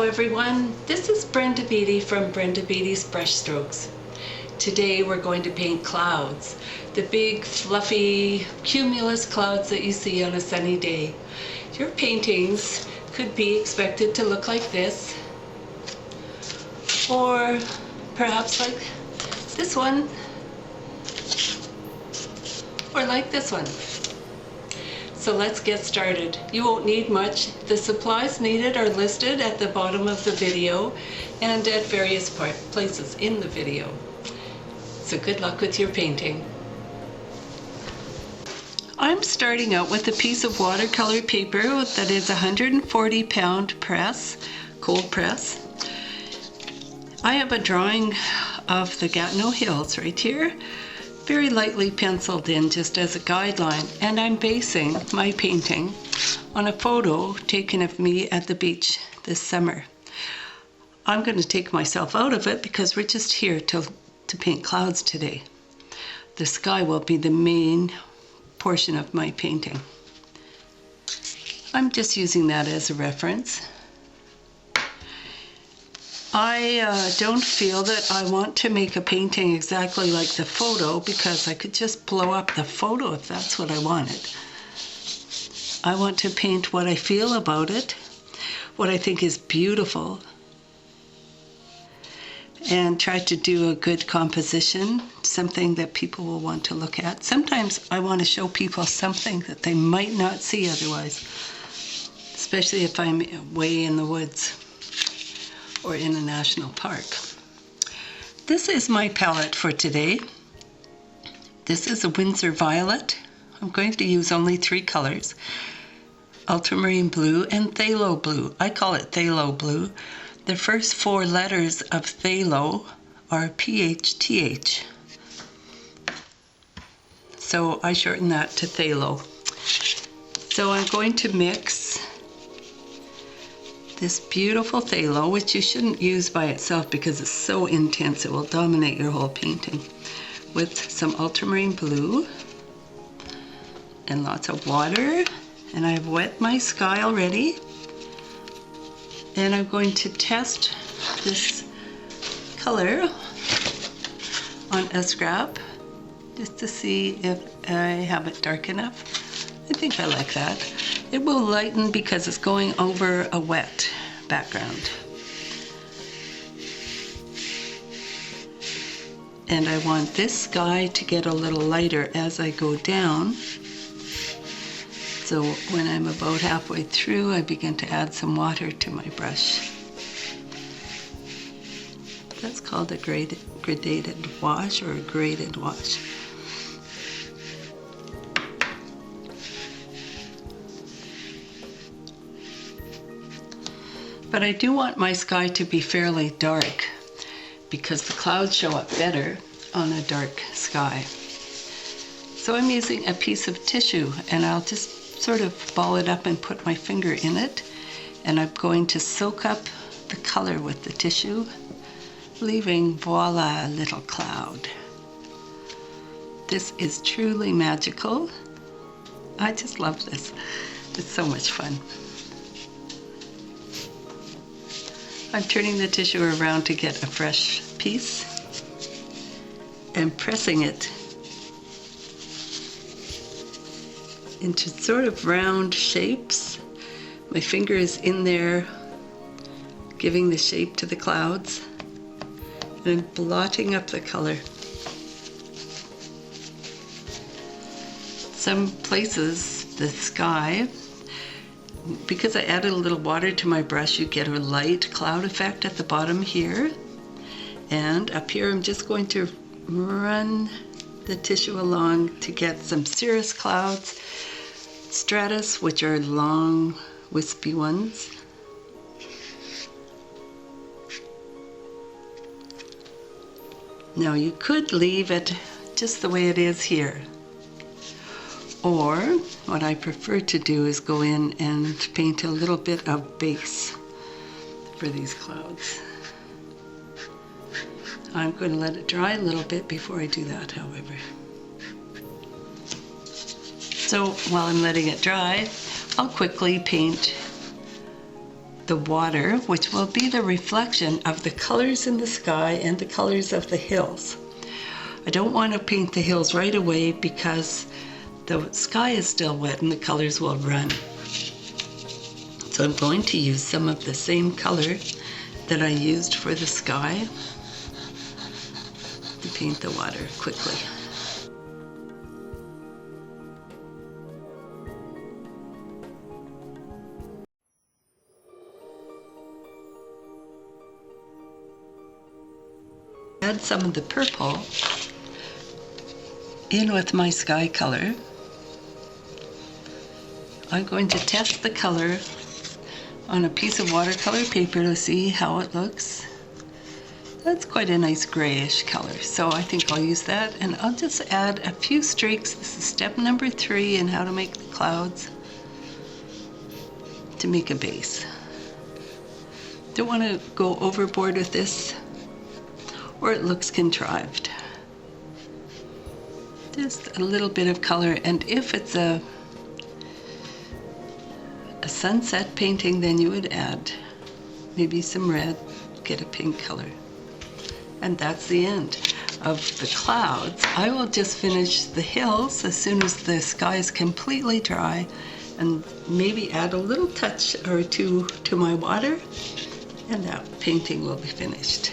everyone, this is Brenda Beatty from Brenda Beatty's Brush Strokes. Today we're going to paint clouds, the big fluffy cumulus clouds that you see on a sunny day. Your paintings could be expected to look like this, or perhaps like this one, or like this one. So let's get started. You won't need much. The supplies needed are listed at the bottom of the video and at various places in the video. So good luck with your painting. I'm starting out with a piece of watercolor paper that is 140 pound press, cold press. I have a drawing of the Gatineau Hills right here, very lightly penciled in just as a guideline, and I'm basing my painting on a photo taken of me at the beach this summer. I'm going to take myself out of it because we're just here to paint clouds today. The sky will be the main portion of my painting. I'm just using that as a reference. I don't feel that I want to make a painting exactly like the photo because I could just blow up the photo if that's what I wanted. I want to paint what I feel about it, what I think is beautiful, and try to do a good composition, something that people will want to look at. Sometimes I want to show people something that they might not see otherwise, especially if I'm way in the woods or in a national park. This is my palette for today. This is a Windsor violet. I'm going to use only 3 colors, ultramarine blue and phthalo blue. I call it phthalo blue. The first 4 letters of phthalo are PHTH. So I shorten that to phthalo. So I'm going to mix this beautiful phthalo, which you shouldn't use by itself because it's so intense it will dominate your whole painting, with some ultramarine blue and lots of water. And I've wet my sky already. And I'm going to test this color on a scrap just to see if I have it dark enough. I think I like that. It will lighten because it's going over a wet background. And I want this sky to get a little lighter as I go down. So when I'm about halfway through, I begin to add some water to my brush. That's called a gradated wash or a graded wash. But I do want my sky to be fairly dark because the clouds show up better on a dark sky. So I'm using a piece of tissue and I'll just sort of ball it up and put my finger in it, and I'm going to soak up the color with the tissue, leaving voila, a little cloud. This is truly magical. I just love this. It's so much fun. I'm turning the tissue around to get a fresh piece and pressing it into sort of round shapes. My finger is in there giving the shape to the clouds, and I'm blotting up the color. Some places, the sky, because I added a little water to my brush, you get a light cloud effect at the bottom here. And up here I'm just going to run the tissue along to get some cirrus clouds, stratus, which are long, wispy ones. Now you could leave it just the way it is here. Or what I prefer to do is go in and paint a little bit of base for these clouds. I'm going to let it dry a little bit before I do that, however. So while I'm letting it dry, I'll quickly paint the water, which will be the reflection of the colors in the sky and the colors of the hills. I don't want to paint the hills right away because the sky is still wet and the colors will run. So I'm going to use some of the same color that I used for the sky to paint the water quickly. Add some of the purple in with my sky color. I'm going to test the color on a piece of watercolor paper to see how it looks. That's quite a nice grayish color, so I think I'll use that, and I'll just add a few streaks. This is step number 3 in how to make the clouds to make a base. Don't want to go overboard with this or it looks contrived. Just a little bit of color, and if it's a sunset painting, then you would add maybe some red, get a pink color. And that's the end of the clouds. I will just finish the hills as soon as the sky is completely dry, and maybe add a little touch or two to my water, and that painting will be finished.